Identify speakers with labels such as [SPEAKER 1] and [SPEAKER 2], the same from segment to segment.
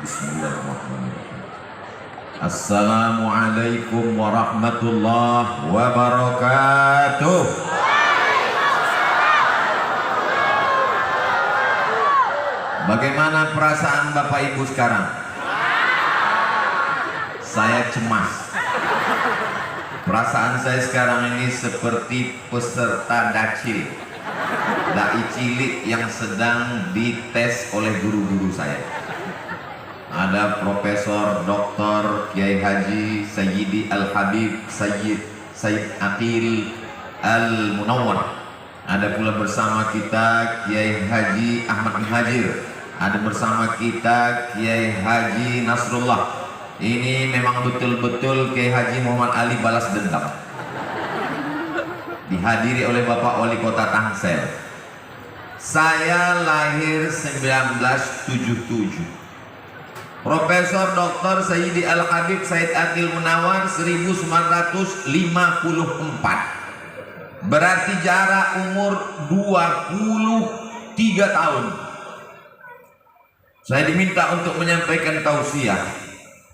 [SPEAKER 1] Bismillahirrahmanirrahim. Assalamualaikum warahmatullahi wabarakatuh. Bagaimana perasaan Bapak Ibu sekarang? Saya cemas. Perasaan saya sekarang ini seperti peserta dacil, dai cilik yang sedang dites oleh guru-guru saya. Ada Profesor Dr. Kiai Haji Sayyidi Al-Habib Sayyid Aqil Al-Munawwar. Ada pula bersama kita Kiai Haji Ahmad Muhajir. Ada bersama kita Kiai Haji Nasrullah. Ini memang betul-betul Kiai Haji Muhammad Ali balas dendam. Dihadiri oleh Bapak Wali Kota Tangsel. Saya lahir 1977. Profesor Dr. Sayyidi Al-Habib Sayyid Aqil Munawwar 1954. Berarti jarak umur 23 tahun. Saya diminta untuk menyampaikan tausiah.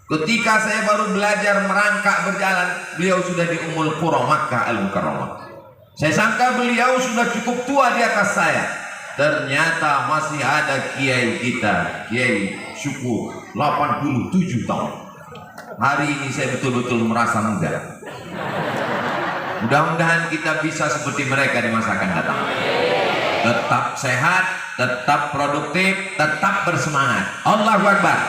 [SPEAKER 1] Ketika saya baru belajar merangkak berjalan, beliau sudah di Ummul Qura Makkah Al-Mukarramah. Saya sangka beliau sudah cukup tua di atas saya. Ternyata masih ada kiai kita, Kiai Syukur, 87 tahun. Hari ini saya betul-betul merasa muda. Mudah-mudahan kita bisa seperti mereka di masa akan datang. Tetap sehat, tetap produktif, tetap bersemangat. Allahu Akbar.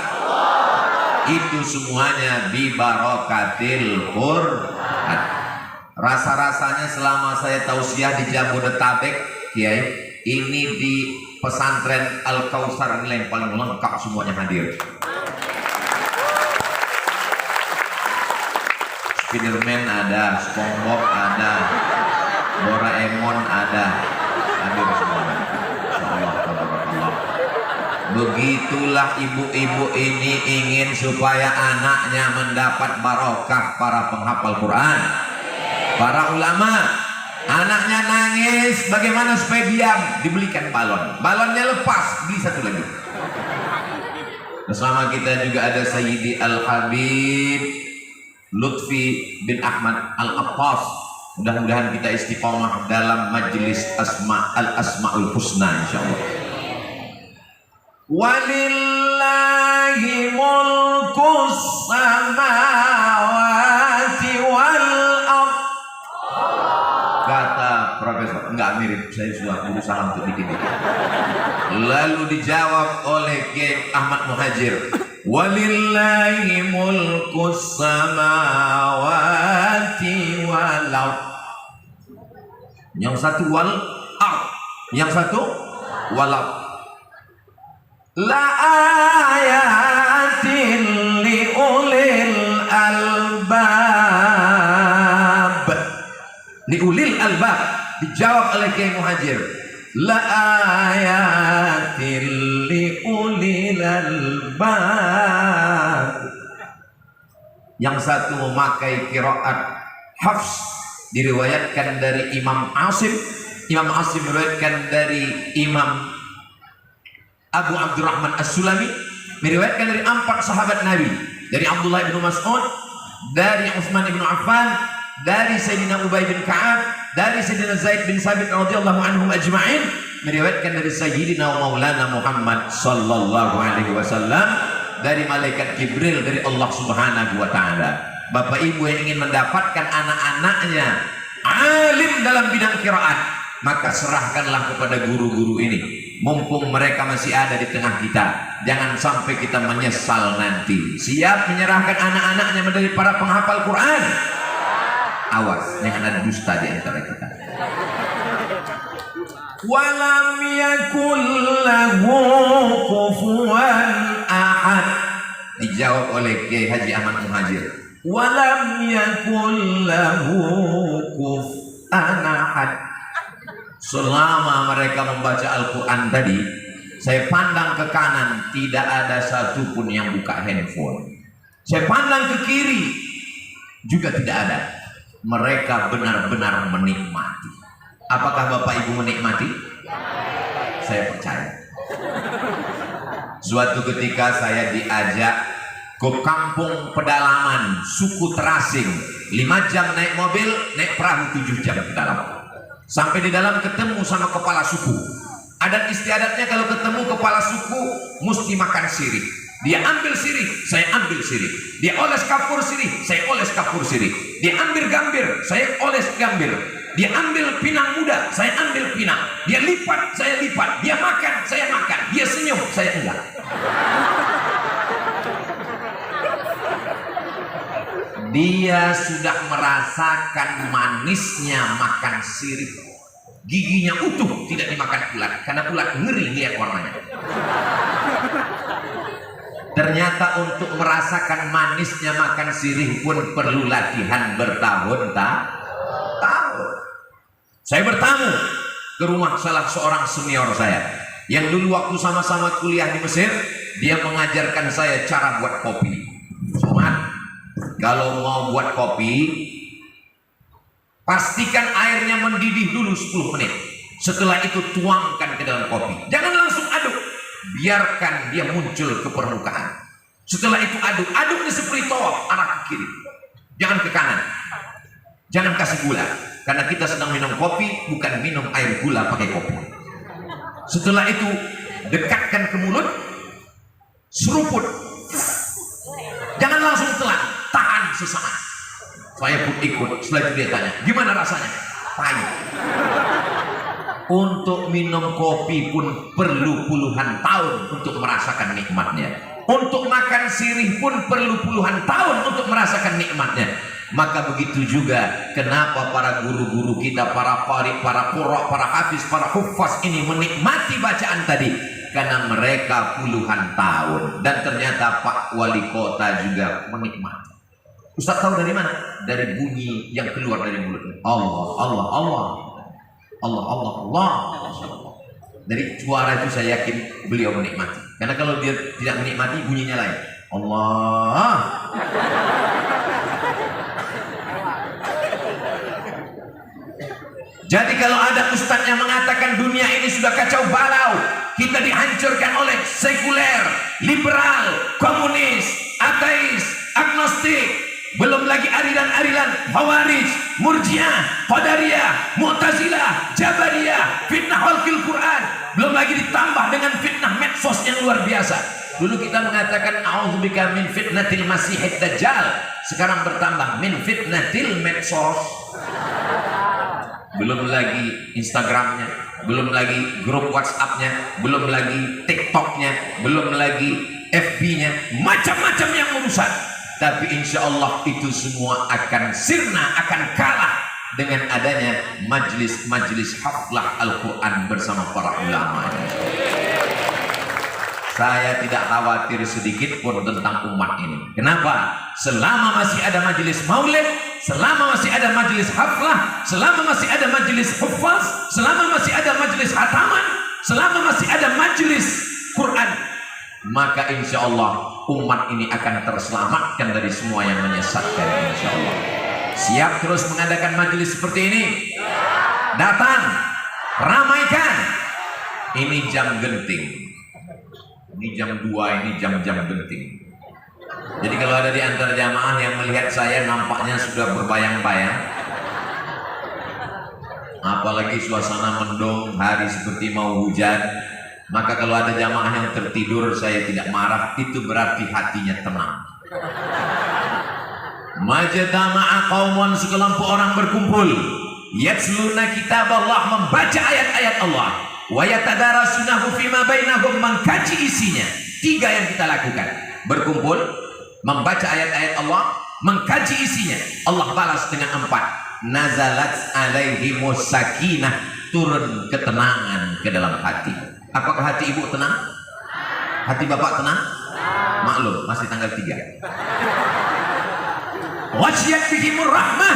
[SPEAKER 1] Itu semuanya bi barokatil Quran. Rasa-rasanya selama saya tausiah di Jabodetabek, Kiai, ini di pesantren Al-Kautsar ini yang paling lengkap semuanya hadir. Spiderman ada, SpongeBob ada, Doraemon ada, hadir semuanya. Insyaallah. Begitulah ibu-ibu ini ingin supaya anaknya mendapat barokah para penghafal Quran, para ulama. Anaknya nangis, bagaimana supaya diam? Dibelikan balon, balonnya lepas, beli satu lagi. Bersama kita juga ada Sayyidi Al-Habib Lutfi bin Ahmad Al-Abbas. Mudah-mudahan kita istiqomah dalam majelis Al-Asma'ul Husna insyaallah. Walillahi mulkus samawati wal ardh. Kata Profesor, enggak mirip, saya sudah berusaha untuk bikin itu. Lalu dijawab oleh Kiai Ahmad Muhajir, walillahi mulkus samawati wal ardh. Yang satu wal ardh, yang satu wal ardh. La ayatin li ulil albab. Li ulil albab dijawab oleh Kiai Muhajir. La ayatin li ulil albab. Yang satu memakai qiraat Hafs, diriwayatkan dari Imam Asim. Imam Asim meriwayatkan dari Imam Abu Abdurrahman As-Sulami, meriwayatkan dari 4 sahabat Nabi, dari Abdullah bin Mas'ud, dari Utsman bin Affan, dari Sayyidina Ubay bin Ka'ab, dari Sayyidina Zaid bin Sabit radhiyallahu anhum ajma'in, meriwayatkan dari Sayyidina Maulana Muhammad sallallahu alaihi wasallam, dari malaikat Jibril, dari Allah Subhanahu wa taala. Bapak Ibu yang ingin mendapatkan anak-anaknya alim dalam bidang qiraat, maka serahkanlah kepada guru-guru ini. Mumpung mereka masih ada di tengah kita, jangan sampai kita menyesal nanti. Siap menyerahkan anak-anaknya menjadi para penghafal Quran? Awas, jangan ada dusta di antara kita. Walam yakul lahu kufuwan ahad. Dijawab oleh Kiai Haji Ahmad Muhajir. Walam yakul lahu kufuwan ahad. Selama mereka membaca Al-Quran tadi, saya pandang ke kanan, tidak ada satupun yang buka handphone. Saya pandang ke kiri, juga tidak ada. Mereka benar-benar menikmati. Apakah Bapak Ibu menikmati? Saya percaya. Suatu ketika saya diajak ke kampung pedalaman suku Terasing, 5 jam naik mobil, naik perahu 7 jam ke dalam. Sampai di dalam ketemu sama kepala suku. Adat istiadatnya kalau ketemu kepala suku mesti makan sirih. Dia ambil sirih, saya ambil sirih. Dia oles kapur sirih, saya oles kapur sirih. Dia ambil gambir, saya oles gambir. Dia ambil pinang muda, saya ambil pinang. Dia lipat, saya lipat. Dia makan, saya makan. Dia senyum, saya enggak. Dia sudah merasakan manisnya makan sirih. Giginya utuh, tidak dimakan ulat, karena ulat ngeri lihat warnanya. Ternyata untuk merasakan manisnya makan sirih pun perlu latihan bertahun-tahun. Saya bertamu ke rumah salah seorang senior saya yang dulu waktu sama-sama kuliah di Mesir, dia mengajarkan saya cara buat kopi. Sobat, kalau mau buat kopi, pastikan airnya mendidih dulu 10 menit. Setelah itu tuangkan ke dalam kopi. Jangan langsung aduk. Biarkan dia muncul ke permukaan. Setelah itu aduk. Aduknya seperti tawaf, arah ke kiri. Jangan ke kanan. Jangan kasih gula. Karena kita sedang minum kopi, bukan minum air gula pakai kopi. Setelah itu dekatkan ke mulut. Seruput. Jangan langsung telan. Tahan sesaat. Saya pun ikut. Setelah itu dia tanya, gimana rasanya? Pahit. Untuk minum kopi pun perlu puluhan tahun untuk merasakan nikmatnya. Untuk makan sirih pun perlu puluhan tahun untuk merasakan nikmatnya. Maka begitu juga kenapa para guru-guru kita, para qari, para qurra, para hafiz, para huffaz ini menikmati bacaan tadi. Karena mereka puluhan tahun. Dan ternyata Pak Wali Kota juga menikmati. Ustaz tahu dari mana? Dari bunyi yang keluar dari mulutnya. Allah, Allah, Allah. Allah, Allah, Allah. Dari suara itu saya yakin beliau menikmati. Karena kalau dia tidak menikmati, bunyinya lain. Allah. Jadi kalau ada ustadz yang mengatakan dunia ini sudah kacau balau, kita dihancurkan oleh sekuler, liberal, komunis, ateis, agnostik, belum lagi aliran-aliran Khawarij, Murji'ah, Qadariyah, Mu'tazilah, Jabariyah, fitnah khalqil Quran, belum lagi ditambah dengan fitnah medsos yang luar biasa. Dulu kita mengatakan a'udzubika min fitnatil masihid dajjal, sekarang bertambah min fitnatil medsos. Belum lagi Instagramnya, belum lagi grup WhatsAppnya, belum lagi TikToknya, belum lagi FB-nya, macam-macam yang merusak. Tapi insya Allah itu semua akan sirna, akan kalah dengan adanya majlis-majlis haflah Al-Quran bersama para ulama. Saya tidak khawatir sedikit pun tentang umat ini. Kenapa? Selama masih ada majlis maulid, selama masih ada majlis haflah, selama masih ada majlis huffaz, selama masih ada majlis hataman, selama masih ada majlis Quran, maka insya Allah umat ini akan terselamatkan dari semua yang menyesatkan, insya Allah. Siap terus mengadakan majelis seperti ini? Datang, ramaikan. Ini jam genting. Ini jam 2, ini jam-jam genting. Jadi kalau ada di antara jamaah yang melihat saya nampaknya sudah berbayang-bayang, apalagi suasana mendung, hari seperti mau hujan, maka kalau ada jamaah yang tertidur, saya tidak marah. Itu berarti hatinya tenang. Majtama'a qaumun, sekelompok orang berkumpul, yatsluna kitab Allah, membaca ayat-ayat Allah, wa yatadarasunahu fima bainahum, mengkaji isinya. 3 yang kita lakukan: berkumpul, membaca ayat-ayat Allah, mengkaji isinya. Allah balas dengan 4. Nazalat alaihimus sakinah, turun ketenangan ke dalam hati. Apakah hati ibu tenang? Hati bapak tenang? Maklum, masih tanggal 3. Wasyat bihimur rahmah,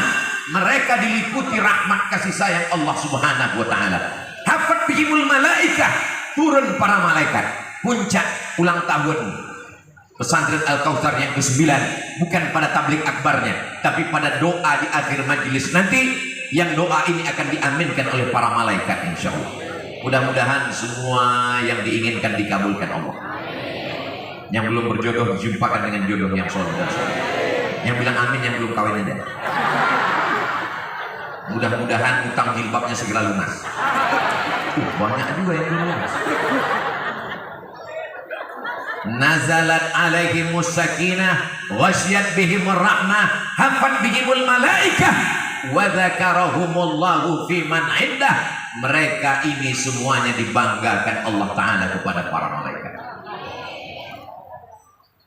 [SPEAKER 1] mereka diliputi rahmat kasih sayang Allah Subhanahu wa taala. Hafat bihimul malaikah, turun para malaikat. Puncak ulang tahun pesantren Al-Kautsar yang ke-9 bukan pada tablik akbarnya, tapi pada doa di akhir majelis nanti, yang doa ini akan diaminkan oleh para malaikat insyaallah. Mudah-mudahan semua yang diinginkan dikabulkan Allah. Yang belum berjodoh dijumpakan dengan jodoh yang soleh. Yang bilang amin yang belum kawin aja. Mudah-mudahan utang jilbabnya segera lunas. Banyak juga yang belum lunas. Nazalat alaihimus sakinah wasyat bihimur rahmah hafat bihimul malaikah wa dzakarahumullahu fi man indah. Mereka ini semuanya dibanggakan Allah Ta'ala kepada para malaikat.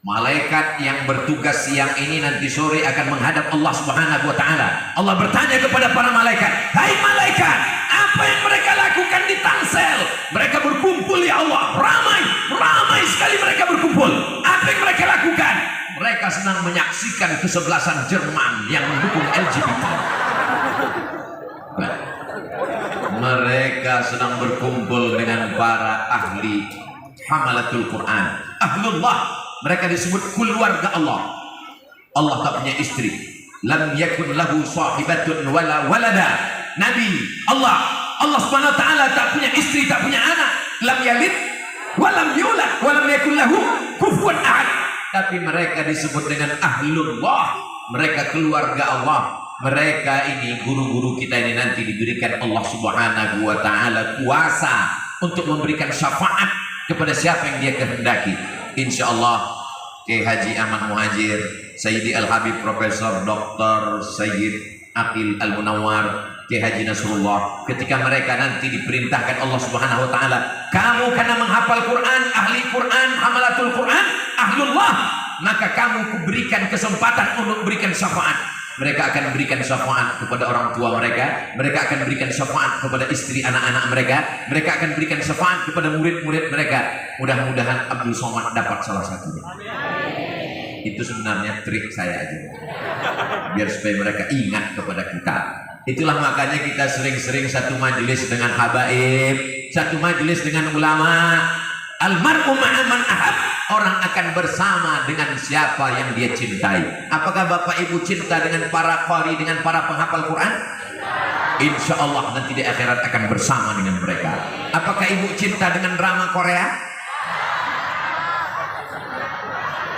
[SPEAKER 1] Malaikat yang bertugas siang ini nanti sore akan menghadap Allah Subhanahu wa Ta'ala. Allah bertanya kepada para malaikat, "Hai malaikat, apa yang mereka lakukan di Tangsel? Mereka berkumpul ya Allah, ramai sekali mereka berkumpul. Apa yang mereka lakukan? Mereka sedang menyaksikan kesebelasan Jerman yang mendukung LGBT. Mereka sedang berkumpul dengan para ahli hamalatul Quran, ahlullah. Mereka disebut keluarga Allah. Allah tak punya istri. Lam yakun lahu sahibatun wala walada. Nabi Allah Subhanahu wa taala tak punya istri, tak punya anak. Lam yalid wa lam yulad wa lam yakun lahu kufuwan ahad. Tapi mereka disebut dengan ahlullah. Mereka keluarga Allah. Mereka ini guru-guru kita ini nanti diberikan Allah Subhanahu wa taala kuasa untuk memberikan syafaat kepada siapa yang dia kehendaki. Insyaallah Kiai Haji Ahmad Muhajir, Sayyidi Al-Habib Profesor Dr. Sayyid Aqil Al-Munawwar, Kiai Haji Nasrullah, ketika mereka nanti diperintahkan Allah Subhanahu wa taala, kamu karena menghafal Quran, ahli Quran, hamalatul Quran, ahlullah, maka kamu kuberikan kesempatan untuk berikan syafaat. Mereka akan berikan syafaat kepada orang tua mereka, mereka akan berikan syafaat kepada istri anak-anak mereka, mereka akan berikan syafaat kepada murid-murid mereka. Mudah-mudahan Abdul Somad dapat salah satunya. Itu sebenarnya trik saya aja, biar supaya mereka ingat kepada kita. Itulah makanya kita sering-sering satu majelis dengan habaib, satu majelis dengan ulama. Almarhum ma'aman ahab, orang akan bersama dengan siapa yang dia cintai. Apakah Bapak Ibu cinta dengan para qari, dengan para penghafal Quran? Insya Allah nanti di akhirat akan bersama dengan mereka. Apakah Ibu cinta dengan drama Korea?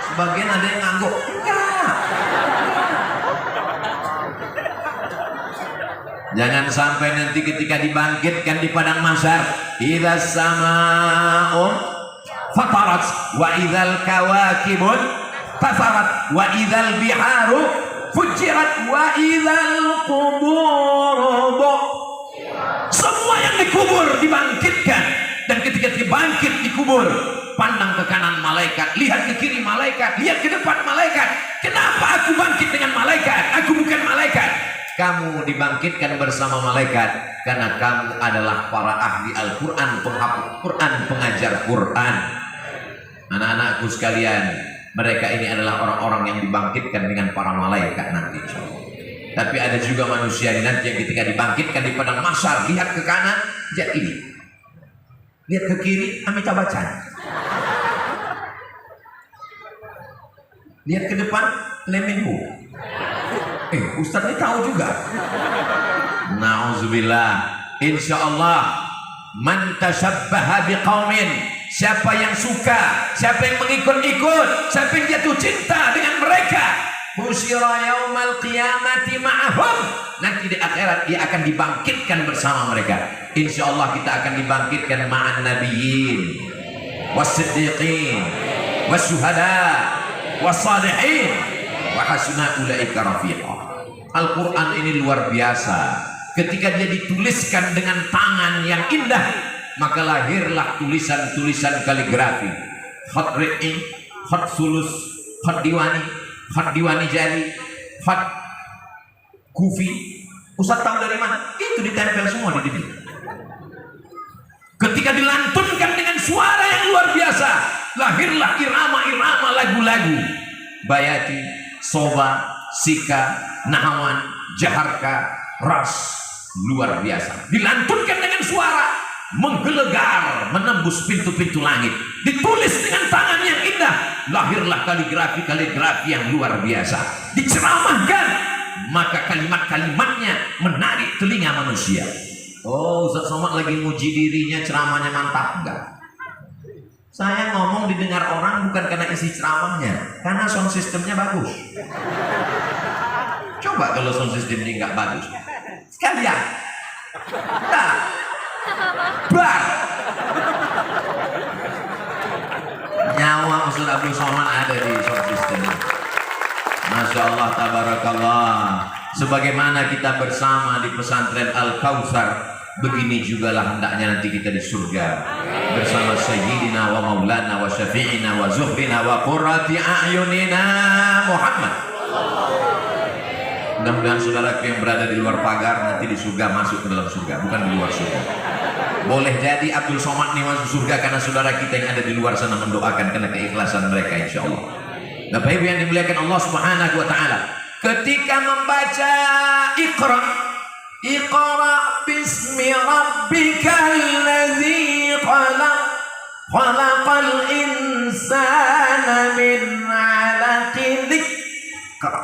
[SPEAKER 1] Sebagian ada yang ngangguk, enggak. Jangan sampai nanti ketika dibangkitkan di padang mahsyar, idza sama'un fatarat wa idzal kawakibun tasarat wa idzal biharu fujirat wa idzal qubur. Semua yang dikubur dibangkitkan, dan ketika dibangkit dikubur, pandang ke kanan malaikat, lihat ke kiri malaikat, lihat ke depan malaikat. Kenapa aku bangkit dengan malaikat? Aku bukan malaikat. Kamu dibangkitkan bersama malaikat karena kamu adalah para ahli Al-Quran, penghafal Quran, pengajar Quran. Anak-anakku sekalian, mereka ini adalah orang-orang yang dibangkitkan dengan para malaikat nanti. Tapi ada juga manusia ini nanti yang ketika dibangkitkan di padang mahsyar, lihat ke kanan, lihat ini, lihat ke kiri, Amitabh Bachchan, lihat ke depan, Lee Min Ho. Ustaz ini tahu juga. Nauzubillah. Insyaallah, man tashabbaha biqaumin, siapa yang suka, siapa yang mengikut-ikut, siapa yang jatuh cinta dengan mereka, husyira yaumal qiyamati ma'ahum, nanti di akhirat dia akan dibangkitkan bersama mereka. Insyaallah kita akan dibangkitkan ma'an nabiyyin was-siddiqin was-syuhada was-salihin wa hasuna ulaika rafiqa. Al-Quran ini luar biasa. Ketika dia dituliskan dengan tangan yang indah, maka lahirlah tulisan-tulisan kaligrafi, khat ri'i, khat sulus, khat diwani jari, khat kufi. Ustaz tahu dari mana? Itu ditempel semua di dinding. Ketika dilantunkan dengan suara yang luar biasa, lahirlah irama-irama lagu-lagu bayati, soba, sika, nahawan, jaharka, ras, luar biasa. Dilantunkan dengan suara menggelegar, menembus pintu-pintu langit. Ditulis dengan tangan yang indah, lahirlah kaligrafi-kaligrafi yang luar biasa. Diceramahkan, maka kalimat-kalimatnya menarik telinga manusia. Oh, Ustaz Somad lagi muji dirinya, ceramahnya mantap enggak? Saya ngomong didengar orang bukan karena isi ceramahnya, karena sound systemnya bagus. Coba kalau sound systemnya nggak bagus, sekalian, nah, bar. Nyawa Ustaz Abdul Somad ada di sound system. Masya Allah, tabarakallah. Sebagaimana kita bersama di pesantren Al-Kautsar, begini jugalah hendaknya nanti kita di surga bersama Sayyidina wa Maulana wa Syafi'ina wa Zuhrina wa Qurrati A'yunina Muhammad. Mudah-mudahan saudara yang berada di luar pagar nanti di surga masuk ke dalam surga, bukan di luar surga. Boleh jadi Abdul Somad nih masuk surga karena saudara kita yang ada di luar sana mendoakan karena keikhlasan mereka, insya Allah. Bapak Ibu yang dimuliakan Allah Subhanahu wa Ta'ala, ketika membaca Iqra, Iqra bismi rabbikal ladzi khalaq, khalaqal insana min 'alaqin, Iqra,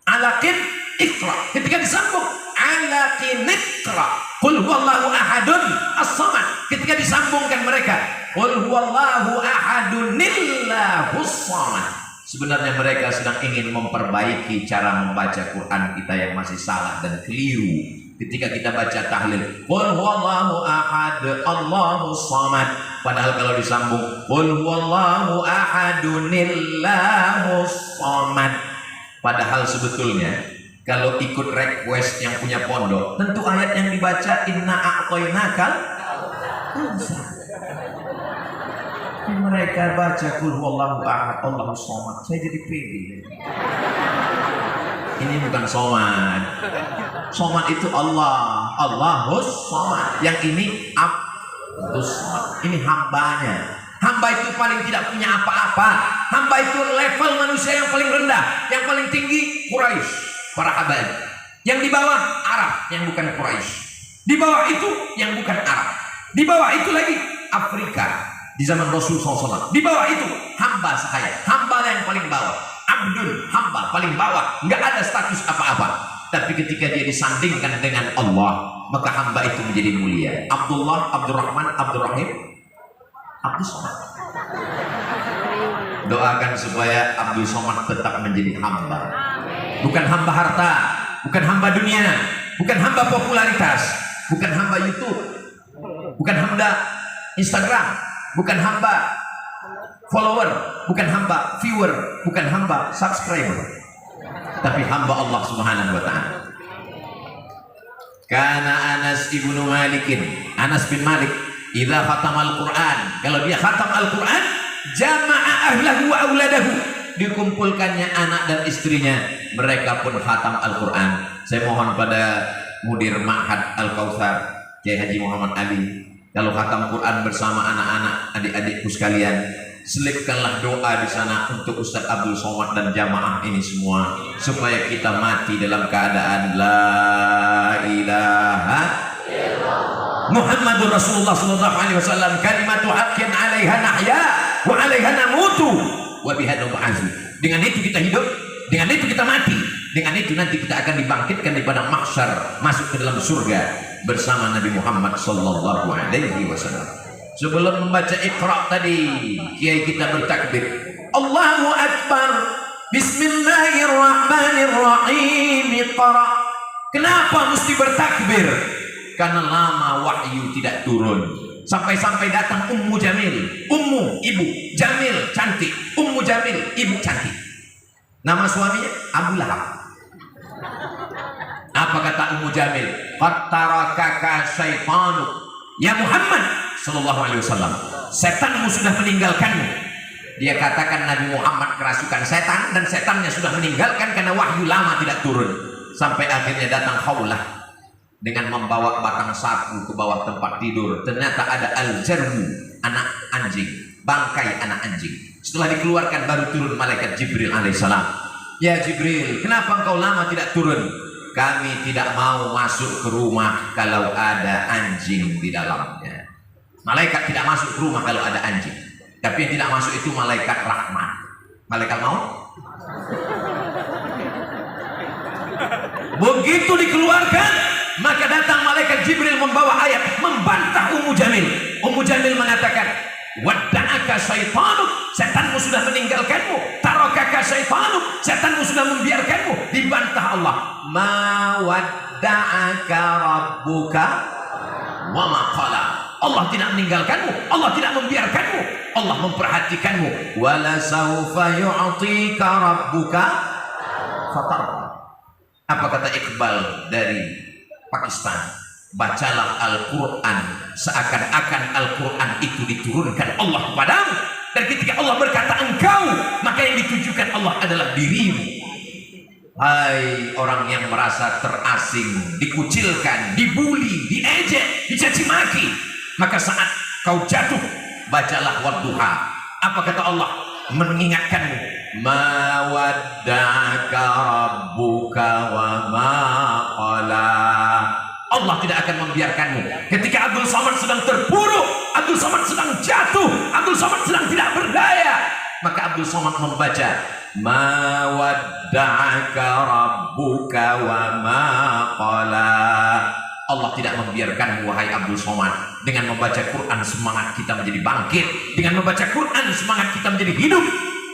[SPEAKER 1] 'alaqin Iqra. Ketika disambung 'alaqin Iqra, qul huwallahu ahadun as-samad. Ketika disambungkan mereka, qul huwallahu ahadun illahus samad. Sebenarnya mereka sedang ingin memperbaiki cara membaca Quran kita yang masih salah dan keliru. Ketika kita baca tahlil, qul huwallahu ahad, Allahus samad. Padahal kalau disambung, qul huwallahu ahadun illahus samad. Padahal sebetulnya kalau ikut request yang punya pondok, tentu ayat yang dibaca inna a'tainakal kautsar. Mereka baca qul huwallahu ahad, Allahus samad. Saya jadi pede. Ini bukan somad. Somad itu Allah, Allahus samad. Yang ini Abdus samad. Ini hambanya. Hamba itu paling tidak punya apa-apa. Hamba itu level manusia yang paling rendah. Yang paling tinggi Quraisy, para habaib. Yang di bawah Arab yang bukan Quraisy. Di bawah itu yang bukan Arab. Di bawah itu lagi Afrika. Di zaman Rasul SAW, di bawah itu hamba saya, hamba yang paling bawah, abdul, hamba paling bawah, nggak ada status apa-apa. Tapi ketika dia disandingkan dengan Allah, maka hamba itu menjadi mulia. Abdullah, Abdurrahman, Abdurrahim, Abdul Somad. Doakan supaya Abdul Somad tetap menjadi hamba, bukan hamba harta, bukan hamba dunia, bukan hamba popularitas, bukan hamba YouTube, bukan hamba Instagram, bukan hamba follower, bukan hamba viewer, bukan hamba subscriber, tapi hamba Allah Subhanahu wa Ta'ala. Karena Anas ibnu Malikin, Anas bin Malik, idza khatamal Quran, kalau dia khatam Al-Quran, jama'a ahlahu wa auladahu, dikumpulkannya anak dan istrinya, mereka pun khatam Al-Quran. Saya mohon pada mudir Ma'had Al-Kautsar, Kiai Haji Muhammad Ali, kalau khatam Quran bersama anak-anak, adik-adikku sekalian, selipkanlah doa di sana untuk Ustaz Abdul Somad dan jamaah ini semua, supaya kita mati dalam keadaan la ilaha illallah Muhammadur Rasulullah sallallahu alaihi wasallam, kalimatu haqqin 'alaiha nahya wa 'alaiha namutu wa biha nub'atsu. Dengan itu kita hidup, dengan itu kita mati, dengan itu nanti kita akan dibangkitkan di padang mahsyar, masuk ke dalam surga bersama Nabi Muhammad sallallahu alaihi wasallam. Sebelum membaca Iqra tadi, kiai kita bertakbir, Allahu Akbar, Bismillahirrahmanirrahim, Iqra. Kenapa mesti bertakbir? Karena lama wahyu tidak turun. Sampai-sampai datang Ummu Jamil, Ummu, ibu, Jamil, cantik, Ummu Jamil, ibu cantik. Nama suaminya Abu Lahab. Apa kata Ummu Jamil? Qatarakaka syaitanu ya Muhammad sallallahu alaihi wasallam, setanmu sudah meninggalkanmu. Dia katakan Nabi Muhammad kerasukan setan, dan setannya sudah meninggalkan karena wahyu lama tidak turun. Sampai akhirnya datang Khawlah dengan membawa batang sapu ke bawah tempat tidur. Ternyata ada al-jarmu, anak anjing, bangkai anak anjing. Setelah dikeluarkan baru turun malaikat Jibril alaihissalam. Ya Jibril, kenapa engkau lama tidak turun? Kami tidak mau masuk ke rumah kalau ada anjing di dalamnya. Malaikat tidak masuk ke rumah kalau ada anjing. Tapi yang tidak masuk itu malaikat rahmat. Malaikat mau? Begitu dikeluarkan, maka datang malaikat Jibril membawa ayat membantah Ummu Jamil. Ummu Jamil mengatakan, wadda'ak wada'aka syaitanuk, setanmu sudah meninggalkanmu. Tarakaka syaitanuk, setanmu sudah membiarkanmu. Dibantah Allah, ma wadda'aka rabbuka wa ma qala. Allah tidak meninggalkanmu, Allah tidak membiarkanmu, Allah memperhatikanmu. Wala saufa yu'tika rabbuka fatarda. Apa kata Iqbal dari Pakistan? Bacalah Al-Quran seakan-akan Al-Quran itu diturunkan Allah kepadamu. Dan ketika Allah berkata engkau, maka yang ditujukan Allah adalah dirimu. Hai orang yang merasa terasing, dikucilkan, dibuli, diejek, dicaci maki, maka saat kau jatuh, bacalah wadduha. Apa kata Allah? Mengingatkanmu, ma wadda'aka rabbuka wa ma qala. Allah tidak akan membiarkanmu. Ketika Abdul Somad sedang terpuruk, Abdul Somad sedang jatuh, Abdul Somad sedang tidak berdaya, maka Abdul Somad membaca, ma wadda'aka rabbuka wa ma qala. Allah tidak membiarkanmu wahai Abdul Somad. Dengan membaca Quran semangat kita menjadi bangkit. Dengan membaca Quran semangat kita menjadi hidup.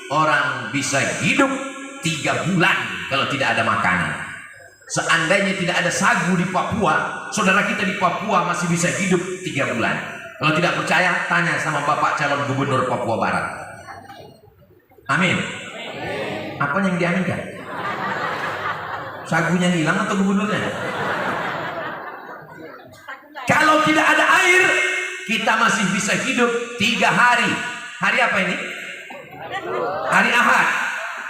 [SPEAKER 1] Orang bisa hidup 3 bulan kalau tidak ada makanan. Seandainya tidak ada sagu di Papua, saudara kita di Papua masih bisa hidup 3 bulan. Kalau tidak percaya, tanya sama Bapak calon gubernur Papua Barat. Amin. Apa yang diaminkan? Sagunya hilang atau gubernurnya? Kalau tidak ada air, kita masih bisa hidup 3 hari. Hari apa ini? Hari Ahad.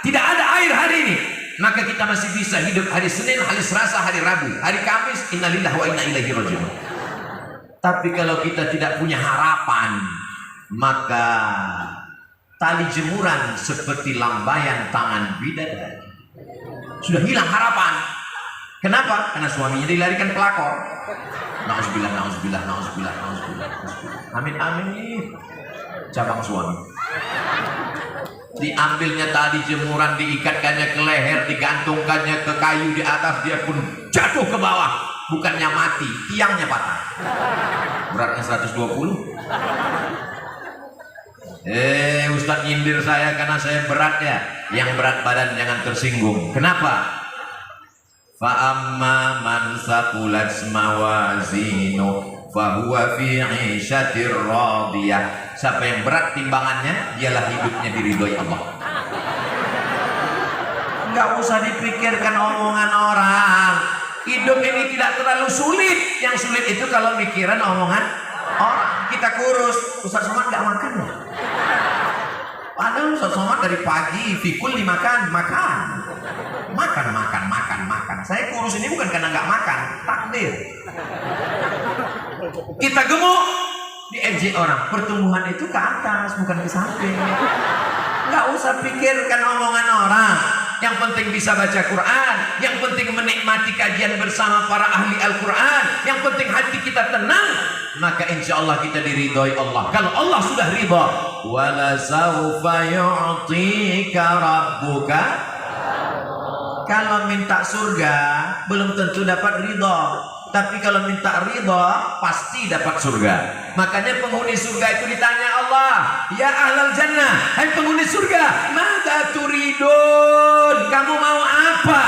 [SPEAKER 1] Tidak ada air hari ini, maka kita masih bisa hidup hari Senin, hari Selasa, hari Rabu, hari Kamis. Innalillahi wa inna ilaihi raji'un. Tapi kalau kita tidak punya harapan, maka tali jemuran seperti lambaian tangan bidadari. Sudah hilang harapan. Kenapa? Karena suaminya dilarikan pelakor. Nauzubillah, nauzubillah, nauzubillah, nauzubillah. Amin, amin. Cabang suami. Diambilnya tali jemuran, diikatkannya ke leher, digantungkannya ke kayu di atas, dia pun jatuh ke bawah. Bukannya mati, tiangnya patah. Beratnya 120. Ustadz nyindir saya karena saya berat ya. Yang berat badan jangan tersinggung. Kenapa? Fa'amma man saqulat mawazinu fahuwa fi 'ishatir radiyah. Siapa yang berat timbangannya, dialah hidupnya diridhoi Allah. Enggak usah dipikirkan omongan orang. Hidup ini tidak terlalu sulit. Yang sulit itu kalau mikiran omongan orang. Kita kurus, Ustaz Somad enggak makan ya? Padahal Ustaz Somad dari pagi fikul dimakan, makan. Saya kurus ini bukan karena nggak makan, takdir. Kita gemuk, diejek orang. Pertumbuhan itu ke atas, bukan ke samping. Nggak usah pikirkan omongan orang. Yang penting bisa baca Quran. Yang penting menikmati kajian bersama para ahli Al-Quran. Yang penting hati kita tenang. Maka insya Allah kita diridhoi Allah. Kalau Allah sudah ridha, wala saufa yu'tika rabbuka. Kalau minta surga belum tentu dapat ridha, tapi kalau minta ridha pasti dapat surga. Makanya penghuni surga itu ditanya Allah, ya ahlal jannah, hai penghuni surga, madza turidun, kamu mau apa?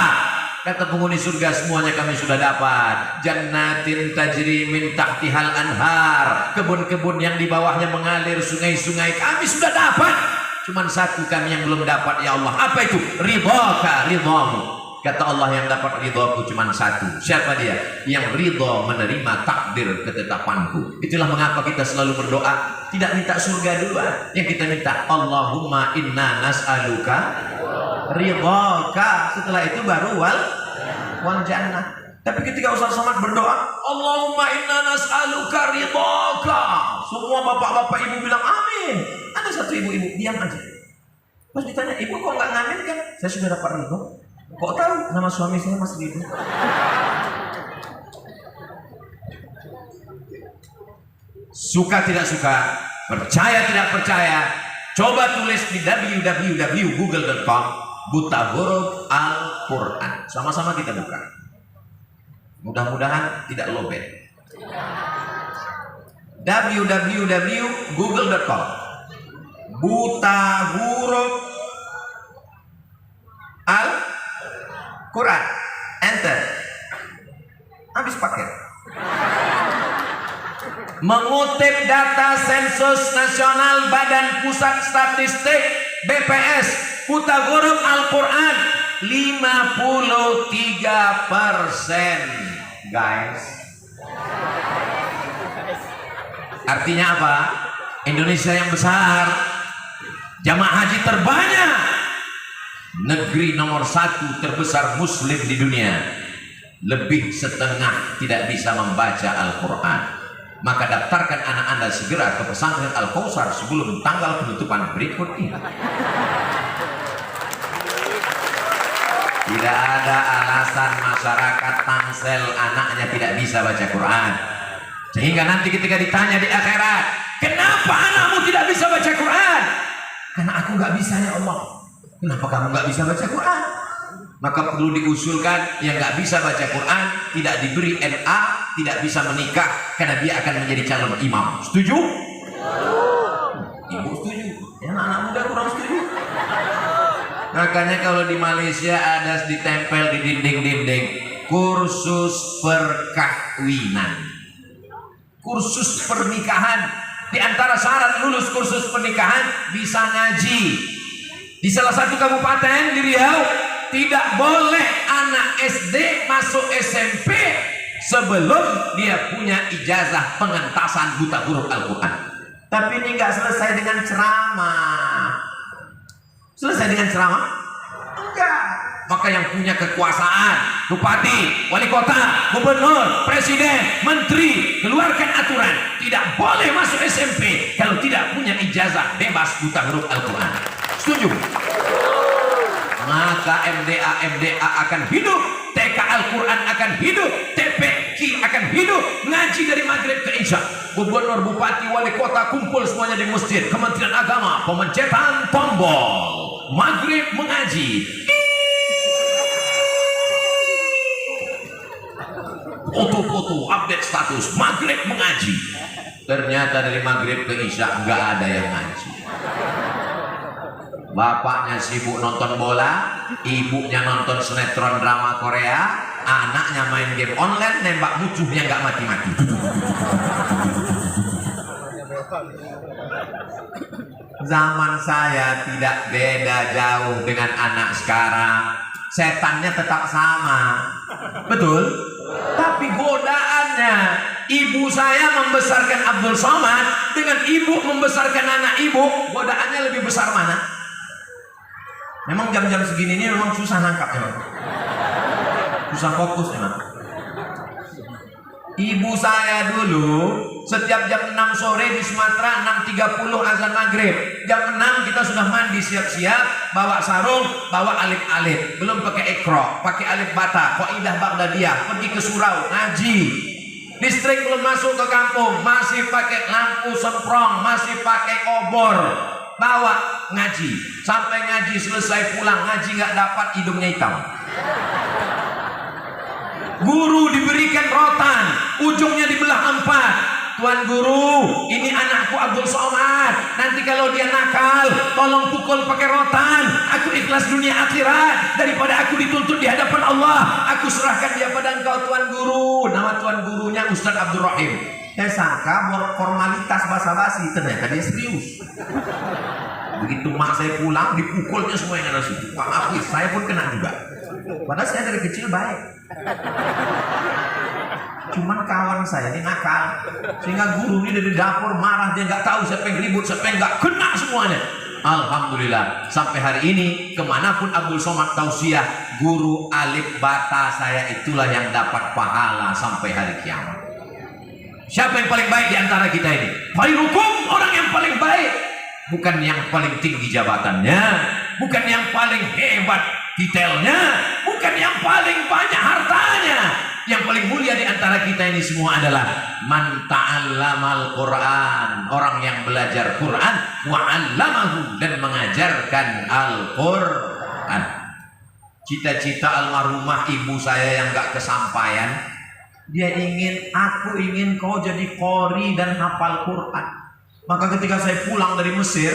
[SPEAKER 1] Kata penghuni surga, semuanya kami sudah dapat. Jannatin tajri min tahtihal anhar, kebun-kebun yang di bawahnya mengalir sungai-sungai, kami sudah dapat. Cuman satu kami yang belum dapat ya Allah. Apa itu? Ridhaka, ridhamu. Kata Allah, yang dapat ridhaku cuman satu. Siapa dia? Yang ridha menerima takdir ketetapanku. Itulah mengapa kita selalu berdoa tidak minta surga duluan. Yang kita minta Allahumma inna nas'aluka ridhaka. Setelah itu baru wal jannah. Tapi ketika Ustaz Somad berdoa Allahumma inna nas'aluka ridhaka, semua bapak-bapak ibu bilang amin. Ada satu ibu-ibu diam aja. Pas ditanya, ibu kok nggak ngamin kan? Saya sudah dapat ridho. Kok tahu nama suami saya Mas Ridho? Suka tidak suka, percaya tidak percaya, coba tulis di www.google.com buta huruf Al-Quran. Sama-sama kita buka. Mudah-mudahan tidak lobet. www.google.com buta huruf Al-Quran. Enter. Habis paket. Mengutip data Sensus Nasional Badan Pusat Statistik BPS, buta huruf Al-Quran 53%, guys. Artinya apa? Indonesia yang besar, jamaah haji terbanyak, negeri nomor 1 terbesar muslim di dunia, lebih setengah tidak bisa membaca Al-Quran. Maka daftarkan anak Anda segera ke pesantren Al-Kausar sebelum tanggal penutupan berikut ini. Tidak ada alasan masyarakat Tangsel anaknya tidak bisa baca Quran, sehingga nanti ketika ditanya di akhirat, kenapa anakmu tidak bisa baca Quran? Karena aku nggak bisa, ya Allah. Kenapa kamu nggak bisa baca Quran? Maka perlu diusulkan yang nggak bisa baca Quran tidak diberi NA, tidak bisa menikah karena dia akan menjadi calon imam. Setuju? Ibu setuju? Yang anak muda kurang setuju. Makanya kalau di Malaysia ada ditempel di dinding-dinding kursus perkahwinan, kursus pernikahan. Di antara syarat lulus kursus pernikahan bisa ngaji. Di salah satu kabupaten di Riau, tidak boleh anak SD masuk SMP sebelum dia punya ijazah pengentasan buta huruf Al-Quran. Tapi ini nggak selesai dengan ceramah. Selesai dengan ceramah? Enggak. Maka yang punya kekuasaan, bupati, wali kota, gubernur, presiden, menteri, keluarkan aturan tidak boleh masuk SMP kalau tidak punya ijazah bebas buta huruf Al-Quran. Setuju? Maka MDA akan hidup, TK Al-Quran akan hidup, TPQ akan hidup, ngaji dari maghrib ke isya. Gubernur, bupati, wali kota kumpul semuanya di masjid. Kementerian Agama, pemencetan tombol, maghrib mengaji, foto-foto, update status, maghrib mengaji. Ternyata dari maghrib ke isya nggak ada yang ngaji. Bapaknya sibuk nonton bola, ibunya nonton sinetron drama Korea, anaknya main game online, nembak musuhnya nggak mati-mati. Zaman saya tidak beda jauh dengan anak sekarang. Setannya tetap sama, betul? Tapi godaannya, ibu saya membesarkan Abdul Somad dengan ibu membesarkan anak ibu, godaannya lebih besar mana? Memang jam-jam segini ini memang susah nangkap, memang susah fokus memang. Ibu saya dulu setiap jam 6 sore di Sumatera 6.30 azan maghrib. Jam 6 kita sudah mandi siap-siap, bawa sarung, bawa alif-alif, belum pakai ikro, pakai alif bata, qaidah Baghdadiyah, pergi ke surau ngaji. Listrik belum masuk ke kampung, masih pakai lampu semprong, masih pakai obor, bawa ngaji. Sampai ngaji selesai pulang, ngaji nggak dapat, hidungnya hitam. Guru diberikan rotan, ujungnya dibelah 4. Tuan guru, ini anakku Abdul Somad. Nanti kalau dia nakal, tolong pukul pakai rotan. Aku ikhlas dunia akhirat daripada aku dituntut di hadapan Allah. Aku serahkan dia pada engkau, Tuan guru. Nama tuan gurunya Ustaz Abdul Rahim. Saya sangka formalitas basa-basi, ternyata dia serius. Begitu mak saya pulang, dipukulnya semua yang ada situ. Pak Hafiz, saya pun kena juga. Padahal saya dari kecil baik. Cuman kawan saya ini nakal, sehingga guru ini dari dapur marah, dia nggak tahu siapa yang ribut, siapa yang nggak, kena semuanya. Alhamdulillah sampai hari ini kemanapun Abdul Somad tausiah, guru alif bata saya itulah yang dapat pahala sampai hari kiamat. Siapa yang paling baik di antara kita ini? Paling hukum orang yang paling baik, bukan yang paling tinggi jabatannya, bukan yang paling hebat detailnya, bukan yang paling banyak hartanya. Yang paling mulia di antara kita ini semua adalah man ta'allamal Quran, orang yang belajar Quran, wa 'allamahu, dan mengajarkan Al-Quran. Cita-cita almarhumah ibu saya yang gak kesampaian, dia aku ingin kau jadi qori dan hafal Quran. Maka ketika saya pulang dari Mesir,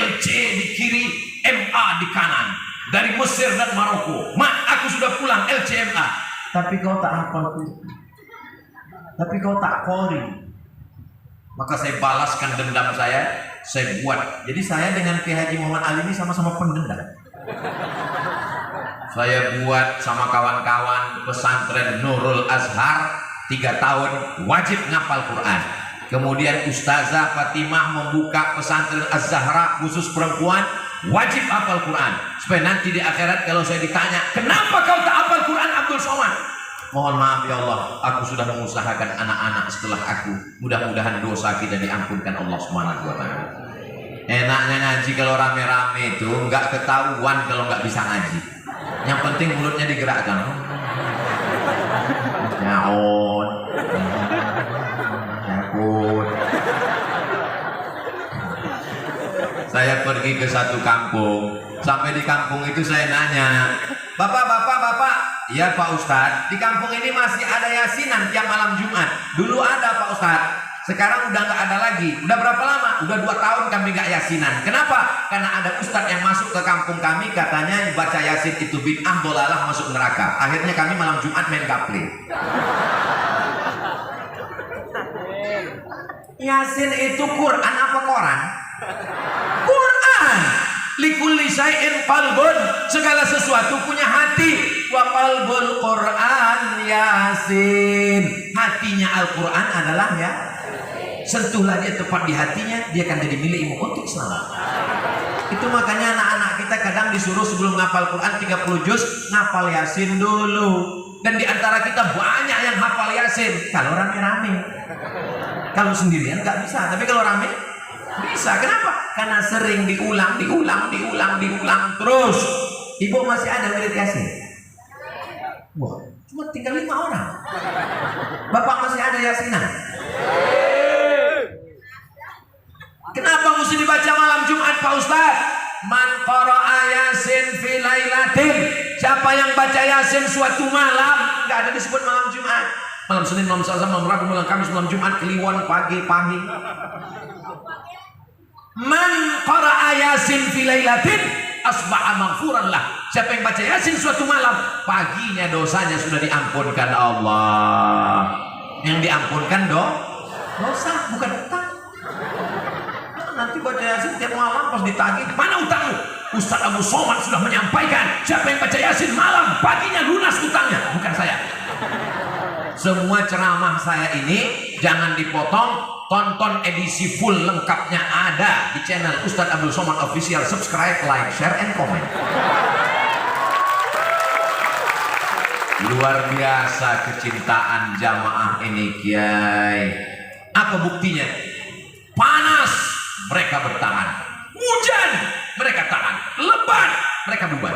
[SPEAKER 1] LC di kiri, MA di kanan. Dari Mesir dan Maroko. Mak, aku sudah pulang LCMA. Tapi kau tak hafal Quran. Tapi kau tak qori. Maka saya balaskan dendam saya buat. Jadi saya dengan Kiai Haji Muhammad Ali ini sama-sama pendendam. Saya buat sama kawan-kawan pesantren Nurul Azhar 3 tahun wajib ngapal Quran. Kemudian Ustazah Fatimah membuka pesantren Az-Zahra khusus perempuan, wajib hafal Quran. Supaya nanti di akhirat kalau saya ditanya, kenapa kau tak hafal Quran Abdul Somad? Mohon maaf ya Allah, aku sudah mengusahakan anak-anak setelah aku. Mudah-mudahan dosa kita diampunkan Allah Subhanahu wa taala. Enaknya ngaji kalau rame-rame itu nggak ketahuan kalau nggak bisa ngaji. Yang penting mulutnya digerakkan. Nyaon. Nyakut. Saya pergi ke satu kampung. Sampai di kampung itu saya nanya, Bapak, ya Pak Ustadz, di kampung ini masih ada yasinan tiap malam Jumat. Dulu ada Pak Ustadz, sekarang udah nggak ada lagi. Udah berapa lama? Udah 2 tahun kami nggak yasinan. Kenapa? Karena ada Ustadz yang masuk ke kampung kami, katanya baca yasin itu bid'ah, dolalah, masuk neraka. Akhirnya kami malam Jumat main gaple. Yasin itu Quran apa koran? Quran. Likulli syai'in qalbun, segala sesuatu punya hati. Wa qalbul Quran Yasin. Hatinya Al-Quran adalah ya. Sentuhlah dia tepat di hatinya, dia akan jadi milikmu untuk selalu. Itu makanya anak-anak kita kadang disuruh sebelum ngapal Quran 30 juz, ngapal Yasin dulu. Dan di antara kita banyak yang hafal Yasin kalau rame-rame. Kalau sendirian nggak bisa, tapi kalau rame bisa. Kenapa? Karena sering diulang terus. Ibu masih ada murid Yasin? Wah, cuma tinggal 5 orang. Bapak masih ada Yasinan? Kenapa mesti dibaca malam Jumat Pak Ustaz? Man qara'a Yasin fi lailatin. Siapa yang baca Yasin suatu malam, nggak ada disebut malam Jumat. Malam Senin, malam Selasa, malam Rabu, malam Kamis, malam Jumat, Kliwon, pagi. Man qara'a Yasin fi lailatin asbaha maghfuran lah. Siapa yang baca Yasin suatu malam, paginya dosanya sudah diampunkan Allah. Yang diampunkan dosa, bukan utang. Nanti baca Yasin tiap malam pas ditagih, mana utangmu? Ustaz Abu Somad sudah menyampaikan, siapa yang baca Yasin malam, paginya lunas utangnya. Bukan saya. Semua ceramah saya ini jangan dipotong, tonton edisi full lengkapnya ada di channel Ustaz Abdul Somad Official. Subscribe, like, share, and comment. Luar biasa kecintaan jamaah ini, Kiai. Apa buktinya? Panas, mereka bertahan. Hujan, mereka tahan. Lebat, mereka bubar.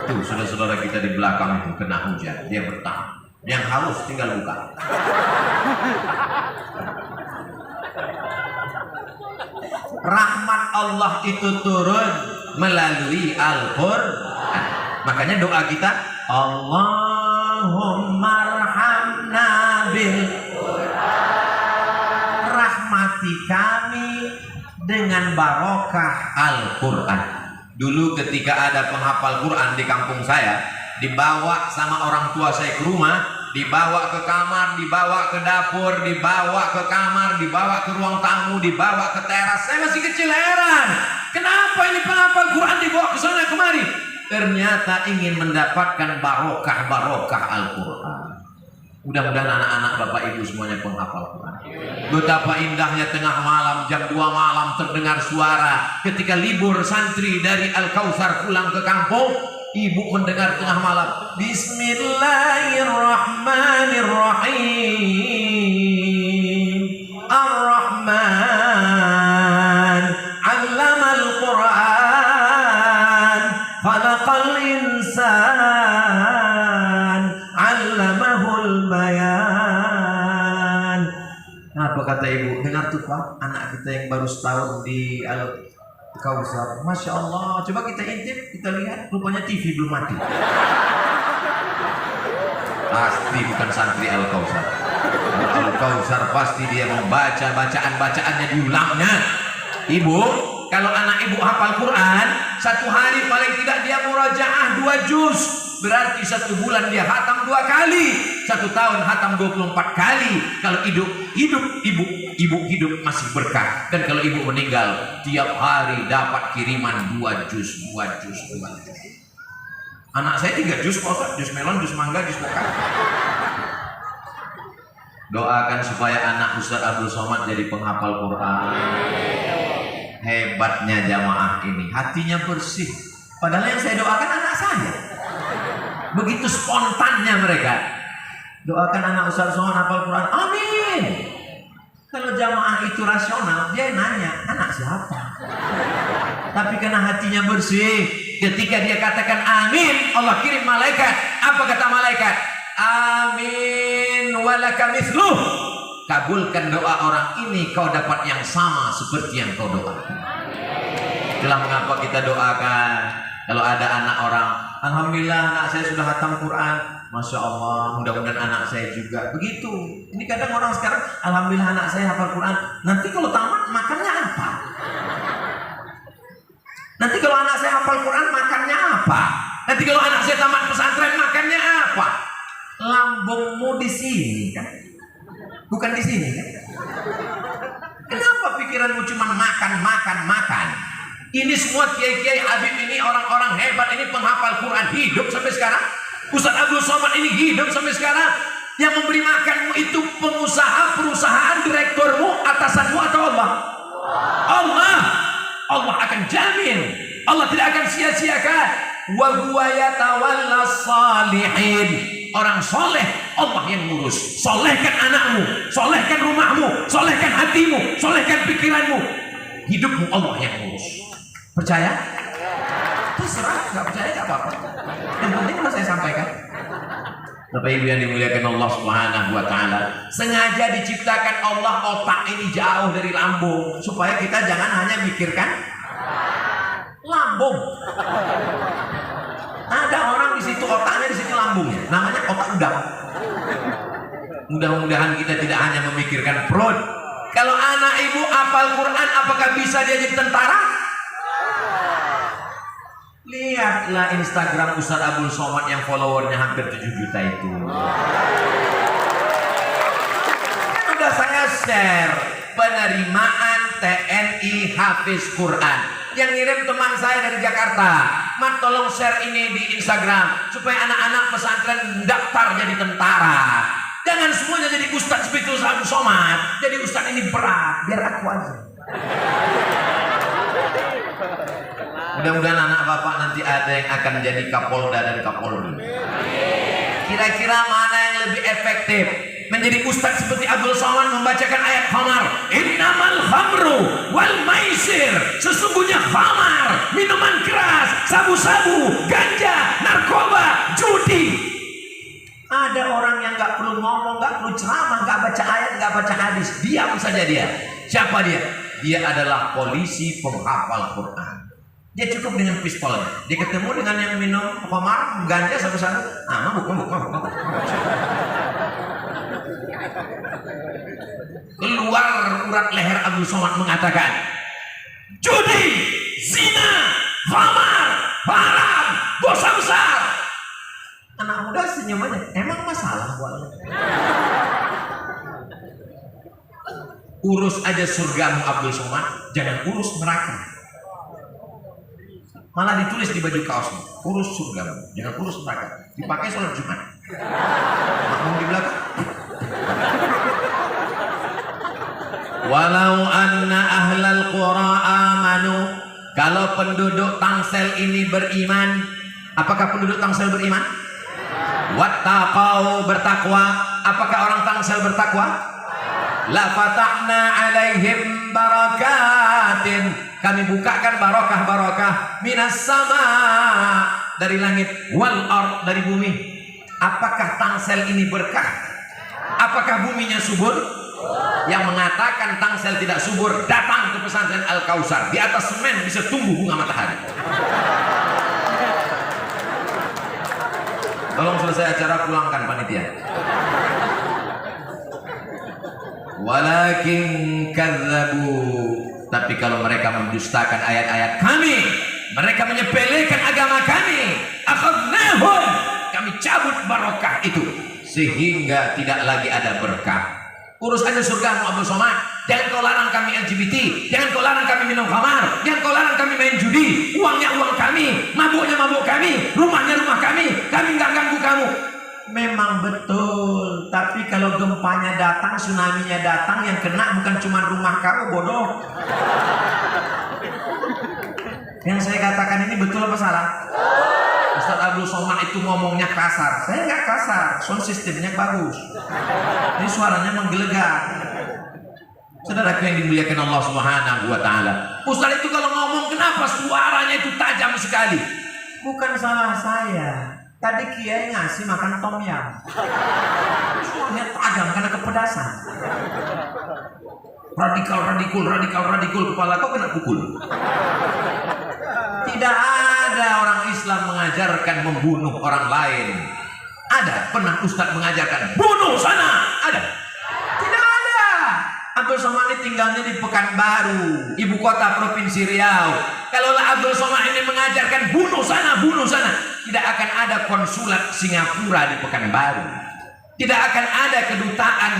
[SPEAKER 1] Tuh, saudara-saudara kita di belakang itu kena hujan, dia bertahan. Yang haus tinggal buka. Rahmat Allah itu turun melalui Al-Quran. Makanya doa kita, Allahumma arhamna bil Quran. Rahmati kami dengan barokah Al-Quran. Dulu ketika ada penghafal Quran di kampung saya, dibawa sama orang tua saya ke rumah, dibawa ke kamar, dibawa ke dapur, dibawa ke kamar, dibawa ke ruang tamu, dibawa ke teras. Saya masih kecil, heran, kenapa ini penghafal Quran dibawa ke sana kemari? Ternyata ingin mendapatkan barokah Al-Quran. Mudah-mudahan anak-anak Bapak Ibu semuanya penghafal Quran. Betapa indahnya tengah malam, jam 2 malam terdengar suara ketika libur santri dari Al-Kautsar pulang ke kampung. Ibu mendengar tengah malam, Bismillahirrahmanirrahim. Ar-Rahman 'allamal Qur'an, khalaqal insan, 'allamahul bayan. Apa kata ibu? Dengar tuh Pak, anak kita yang baru setahun di Al-Kautsar, Masya Allah. Coba kita intip, kita lihat, rupanya TV belum mati. Pasti bukan santri Al-Kautsar. Al-Kautsar pasti dia membaca bacaan-bacaannya diulangnya. Ibu, kalau anak ibu hafal Quran, satu hari paling tidak dia murajaah 2 juz. Berarti 1 bulan dia hatam 2 kali. 1 tahun hatam 24 kali. Kalau ibu hidup masih berkah. Dan kalau ibu meninggal, tiap hari dapat kiriman 2 juz. Anak saya 3 juz, juz melon, juz mangga, juz bukan. Doakan supaya anak Ustaz Abdul Somad jadi penghafal Quran. Hebatnya jamaah ini, hatinya bersih. Padahal yang saya doakan anak saya. Begitu spontannya mereka. Doakan anak Ustaz Somad hafal Quran. Amin. Kalau jamaah itu rasional, dia nanya, anak siapa? Tapi karena hatinya bersih, ketika dia katakan amin, Allah kirim malaikat. Apa kata malaikat? Amin walaka mithluh. Kabulkan doa orang ini, kau dapat yang sama seperti yang kau doakan. Itulah mengapa kita doakan. Kalau ada anak orang, alhamdulillah anak saya sudah hatam Quran, masya Allah, mudah-mudahan anak saya juga begitu. Ini kadang orang sekarang, alhamdulillah anak saya hafal Quran. Nanti kalau tamat makannya apa? Nanti kalau anak saya hafal Quran makannya apa? Nanti kalau anak saya tamat pesantren makannya apa? Lambungmu di sini kan, bukan di sini kan? Kenapa pikiranmu cuma makan? Ini semua kiai-kiai Habib ini, orang-orang hebat ini, penghafal Quran, hidup sampai sekarang. Ustaz Abdul Somad ini hidup sampai sekarang. Yang memberi makanmu itu pengusaha, perusahaan, direkturmu, atasanmu atau Allah? Allah akan jamin. Allah tidak akan sia-siakan. Wa huwa yatawallas salihin. Orang soleh Allah yang ngurus. Solehkan anakmu, solehkan rumahmu, solehkan hatimu, solehkan pikiranmu. Hidupmu Allah yang ngurus. Percaya? Terserah, nggak percaya nggak apa-apa. Yang penting sudah saya sampaikan. Bapak Ibu yang dimuliakan Allah Subhanahu wa taala, sengaja diciptakan Allah otak ini jauh dari lambung supaya kita jangan hanya mikirkan lambung. Ada orang di situ otaknya, di situ lambungnya. Namanya otak udang. Mudah-mudahan kita tidak hanya memikirkan perut. Kalau anak ibu hafal Quran, apakah bisa dia jadi tentara? Lihatlah Instagram Ustaz Abdul Somad yang followernya hampir 7 juta itu. Sudah saya share penerimaan TNI Hafiz Quran. Yang ngirim teman saya dari Jakarta. Mat, tolong share ini di Instagram supaya anak-anak pesantren daftar jadi tentara. Jangan semuanya jadi ustaz seperti Ustaz Abdul Somad. Jadi ustaz ini berat, biar aku aja. Mudah-mudahan anak bapak nanti ada yang akan jadi Kapolda dan Kapolri. Kira-kira mana yang lebih efektif? Menjadi ustaz seperti Abdul Somad membacakan ayat khamar. Innamal khamru wal maisir. Sesungguhnya khamar, minuman keras, sabu-sabu, ganja, narkoba, judi. Ada orang yang nggak perlu ngomong, nggak perlu ceramah, nggak baca ayat, nggak baca hadis, diam saja dia. Siapa dia? Dia adalah polisi penghafal Quran. Dia cukup dengan pistolnya. Dia ketemu dengan yang minum khamar, ganja, sabu-sabu. Mabuk. Keluar urat leher Abdul Somad mengatakan, judi, zina, khamar, haram, dosa besar. Anak muda senyum aja. Emang masalah buatnya? Urus aja surgamu Abdul Somad, jangan urus neraka. Malah ditulis di baju kaosmu, urus surgamu, jangan urus neraka. Dipakai sholat Jumat. Makmum di belakang. Walau anna ahlal qura amanu. Kalau penduduk Tangsel ini beriman. Apakah penduduk Tangsel beriman? Wattaqau, bertakwa. Apakah orang Tangsel bertakwa? La fatahna alaihim barakatin. Kami bukakan barokah-barokah minas sama, dari langit, wal ard, dari bumi. Apakah Tangsel ini berkah? Apakah buminya subur? Yang mengatakan Tangsel tidak subur, datang ke pesantren Al-Kausar. Di atas semen bisa tumbuh bunga matahari. Tolong selesai acara pulangkan panitia. Walakin kadzabu, Tapi kalau mereka mendustakan ayat-ayat kami, mereka menyepelekan agama kami, akhadnahum, kami cabut barokah itu, sehingga tidak lagi ada berkah. Urusannya surga Abdul Somad. Jangan kau larang kami LGBT, jangan kau larang kami minum khamar, jangan kau larang kami main judi. Uangnya uang kami, mabuknya mabuk kami, rumahnya rumah kami nggak ganggu kamu. Memang betul, tapi kalau gempanya datang, tsunami-nya datang, yang kena bukan cuma rumah kamu, bodoh. Yang saya katakan ini betul apa salah? Ustaz Abdul Somad itu ngomongnya kasar. Saya nggak kasar, sound sistemnya bagus. Ini suaranya menggelegar. Saudaraku yang dimuliakan Allah Subhanahu wa Ta'ala, Ustaz itu kalau ngomong kenapa suaranya itu tajam sekali? Bukan salah saya. Tadi Kiai ngasih makan tom yam, suaranya tajam karena kepedasan. Radikal, kepala kau kena pukul. Tidak ada orang Islam mengajarkan membunuh orang lain. Ada? Pernah Ustaz mengajarkan bunuh sana? Ada? Tidak ada. Abdul Somad ini tinggalnya di Pekanbaru, ibu kota provinsi Riau. Kalau Abdul Somad ini mengajarkan bunuh sana, tidak akan ada konsulat Singapura di Pekanbaru. Tidak akan ada kedutaan,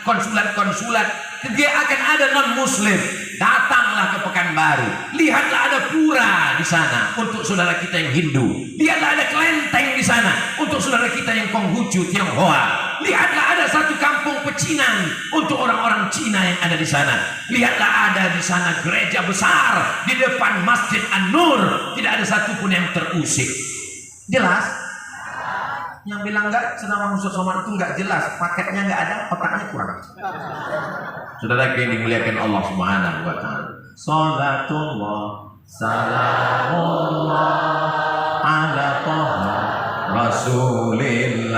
[SPEAKER 1] konsulat. Dia akan ada non-muslim. Datanglah ke Pekanbaru. Lihatlah ada pura di sana untuk saudara kita yang Hindu. Lihatlah ada kelenteng di sana untuk saudara kita yang Konghucu, Tionghoa. Lihatlah ada satu kampung pecinan untuk orang-orang Cina yang ada di sana. Lihatlah ada di sana gereja besar di depan Masjid An-Nur. Tidak ada satupun yang terusik. Jelas? Yang bilang enggak, senama Ustaz Somad itu enggak jelas, paketnya enggak ada, otaknya kurang. Saudara yang dimuliakan Allah Subhanahu wa Ta'ala, salatullah salamullah ala Taha Rasulillah,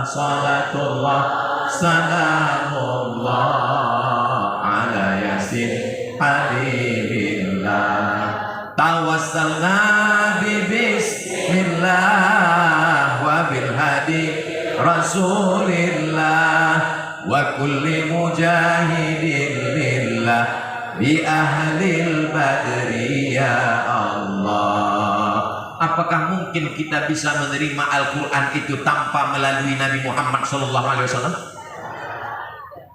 [SPEAKER 1] salatullah salamullah ala Yasin Habibillah, tawassalna bi bismillah wa bil hadi Rasulillah wa kulli mujahidin lillah bi ahlil badri ya Allah. Apakah mungkin kita bisa menerima Al-Quran itu tanpa melalui Nabi Muhammad SAW?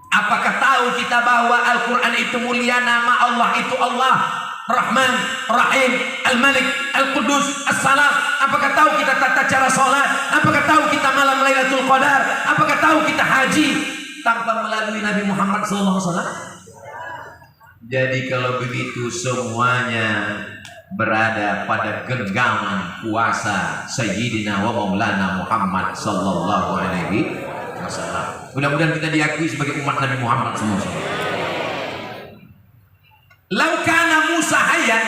[SPEAKER 1] Apakah tahu kita bahwa Al-Quran itu mulia? Nama Allah itu Allah, Rahman, Rahim, Al-Malik, Al-Qudus, As-Salam. Apakah tahu kita tata cara sholat? Apakah tahu kita malam Lailatul Qadar? Apakah tahu kita haji tanpa melalui Nabi Muhammad SAW? Jadi kalau begitu semuanya berada pada genggaman kuasa Sayyidina wa Maulana Muhammad sallallahu alaihi wasallam. Mudah-mudahan kita diakui sebagai umat Nabi Muhammad SAW. Laukana Musa hayyan,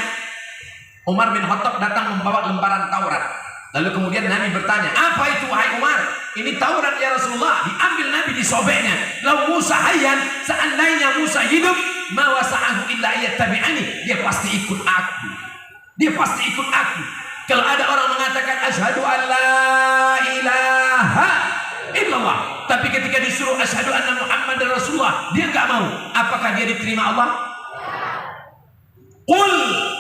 [SPEAKER 1] Umar bin Khattab datang membawa lembaran Taurat. Lalu kemudian Nabi bertanya, apa itu wahai Umar? Ini Taurat ya Rasulullah. Diambil Nabi, disobeknya. Lau Musa hayyan, seandainya Musa hidup, ma wasa'ahu illa yattabi'ani, dia pasti ikut aku. Dia pasti ikut aku. Kalau ada orang mengatakan asyhadu an la ilaha illallah, tapi ketika disuruh asyhadu anna Muhammadar Rasulullah, dia enggak mau. Apakah dia diterima Allah? Qul,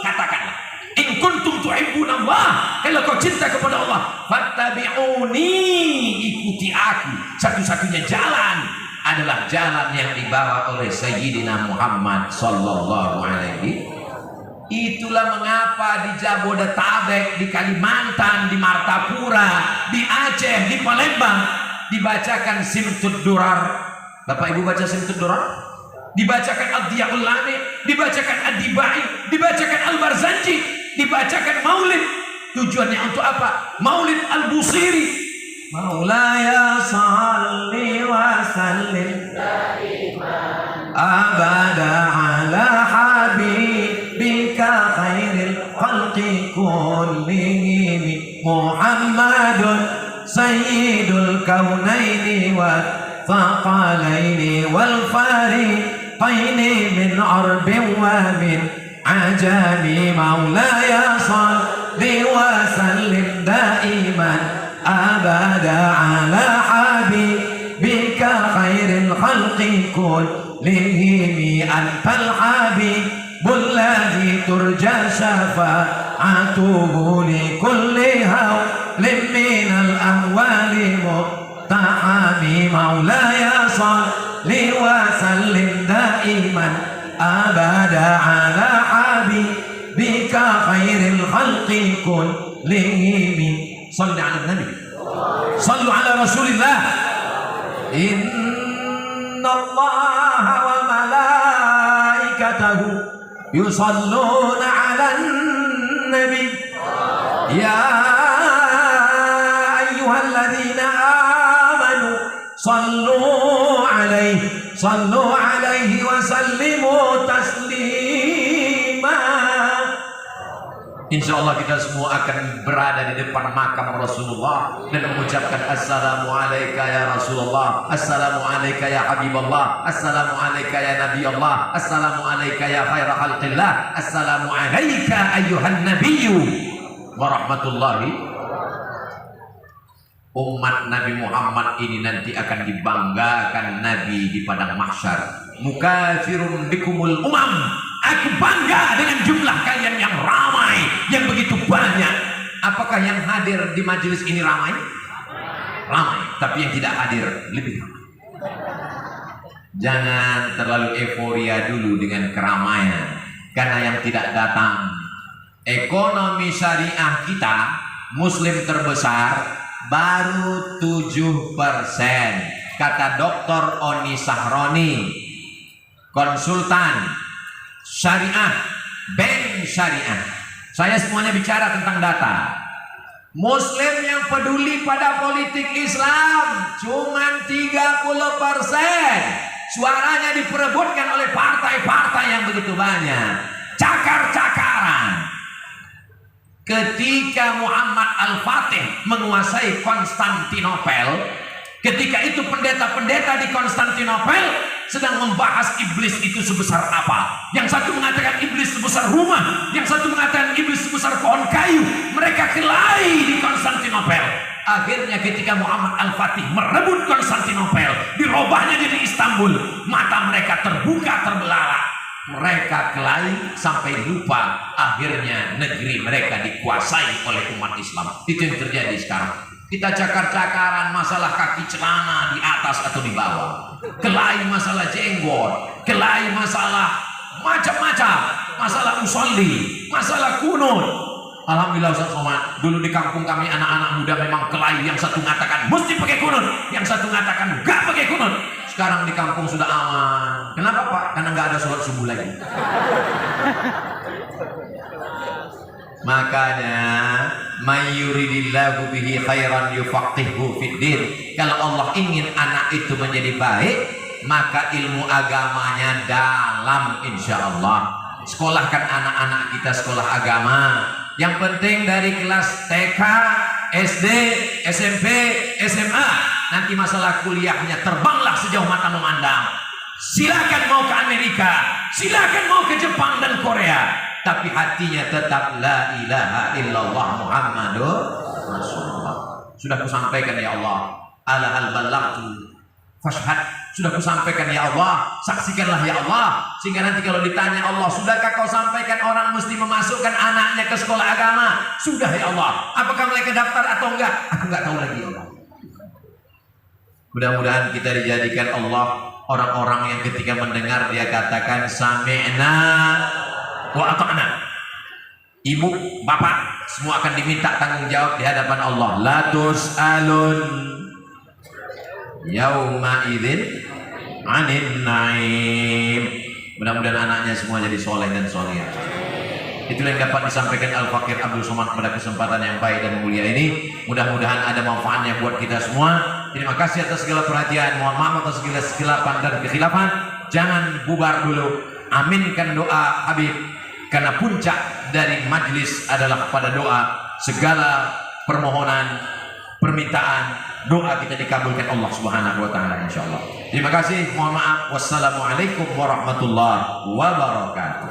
[SPEAKER 1] katakanlah, in kuntum tuhibbunallah, kalau kau cinta kepada Allah, fattabi'uni, ikuti aku. Satu-satunya jalan adalah jalan yang dibawa oleh Sayyidina Muhammad sallallahu alaihi. Itulah mengapa di Jabodetabek, di Kalimantan, di Martapura, di Aceh, di Palembang dibacakan Simtud Durar. Bapak Ibu baca Simtud Durar? Dibacakan Ad-Diyaul Lami, dibacakan Ad-Dibai, dibacakan Al-Barzanji, dibacakan Maulid. Tujuannya untuk apa? Maulid Al-Busiri. Maulaya salli wa sallim abada ala habibika khairil khalqi kullihim Muhammadun sayyidul kaunaini wa thaqalaini wal fariqaini min arbin wa min ajami. Maulaya salli wa sallim daiman abada ala habibika khairil khalqi kullihim لهم أنت الحبيب الذي ترجى شفاعته لكل هول من الأهوال مقتحم مولاي صل وسلم دائما أبدا على حبيبك خير الخلق كلهم صل على النبي صلوا على رسول الله إن الله وملائكته يصلون على النبي يا أيها الذين آمنوا صلوا عليه وسلموا تسليما. Insya Allah kita semua akan berada di depan makam Rasulullah dan mengucapkan Assalamualaikum ya Rasulullah, Assalamualaikum ya Habibullah, Assalamualaikum ya Nabi Allah, Assalamualaikum ya khaira khalqillah, Assalamualaikum ayyuhan nabiyyu wa rahmatullahi. Umat Nabi Muhammad ini nanti akan dibanggakan Nabi di padang mahsyar. Mukafirun bikumul umam, aku bangga dengan jumlah kalian yang ramai, yang begitu banyak. Apakah yang hadir di majelis ini ramai? Ramai, tapi yang tidak hadir lebih ramai. Jangan terlalu euforia dulu dengan keramaian, karena yang tidak datang. Ekonomi syariah kita, muslim terbesar, baru 7%. Kata Dr. Oni Sahroni, konsultan syariah, bank syariah. Saya semuanya bicara tentang data. Muslim yang peduli pada politik Islam cuma 30%. Suaranya diperebutkan oleh partai-partai yang begitu banyak. Cakar-cakaran. Ketika Muhammad Al-Fatih menguasai Konstantinopel, ketika itu pendeta-pendeta di Konstantinopel sedang membahas iblis itu sebesar apa. Yang satu mengatakan iblis sebesar rumah, yang satu mengatakan iblis sebesar pohon kayu. Mereka kelahi di Konstantinopel. Akhirnya ketika Muhammad Al-Fatih merebut Konstantinopel, dirobahnya jadi Istanbul, mata mereka terbuka terbelalak. Mereka kelahi sampai lupa akhirnya negeri mereka dikuasai oleh umat Islam. Itu yang terjadi sekarang. Kita cakar-cakaran masalah kaki celana di atas atau di bawah, kelahi masalah jenggot, kelahi masalah macam-macam, masalah musolli, masalah kunut. Alhamdulillah Ustaz Somad, dulu di kampung kami anak-anak muda memang kelahi. Yang satu mengatakan mesti pakai kunut, yang satu mengatakan enggak pakai kunut. Sekarang di kampung sudah aman. Kenapa Pak? Karena nggak ada sholat subuh lagi. Makanya mayyuridillahu bihi khairan yufaqihu fiddin. Kalau Allah ingin anak itu menjadi baik, maka ilmu agamanya dalam, insya Allah. Sekolahkan anak-anak kita sekolah agama. Yang penting dari kelas TK, SD, SMP, SMA. Nanti masalah kuliahnya terbanglah sejauh mata memandang. Silakan mau ke Amerika, silakan mau ke Jepang dan Korea, tapi hatinya tetap la ilaha illallah Muhammadur Rasulullah. Sudah kusampaikan ya Allah, ala hal ballagtu fashhad. Sudah kusampaikan ya Allah, saksikanlah ya Allah. Sehingga nanti kalau ditanya Allah, sudahkah kau sampaikan orang mesti memasukkan anaknya ke sekolah agama? Sudah ya Allah. Apakah mereka daftar atau enggak? Aku enggak tahu lagi ya Allah. Mudah-mudahan kita dijadikan Allah orang-orang yang ketika mendengar dia katakan sami'na wa ata'na. Ibu, bapak semua akan diminta tanggung jawab di hadapan Allah. La tus'alun yauma idzin 'anil na'im. Mudah-mudahan anaknya semua jadi soleh dan solehah. Itulah yang dapat disampaikan Al-Fakir Abdul Somad pada kesempatan yang baik dan mulia ini. Mudah-mudahan ada manfaatnya buat kita semua. Terima kasih atas segala perhatian. Mohon maaf atas segala kesilapan dan kekhilafan. Jangan bubar dulu. Aminkan doa Habib, karena puncak dari majlis adalah pada doa. Segala permohonan, permintaan, doa kita dikabulkan Allah Subhanahu wa taala insyaallah. Terima kasih. Mohon maaf. Wassalamualaikum warahmatullahi wabarakatuh.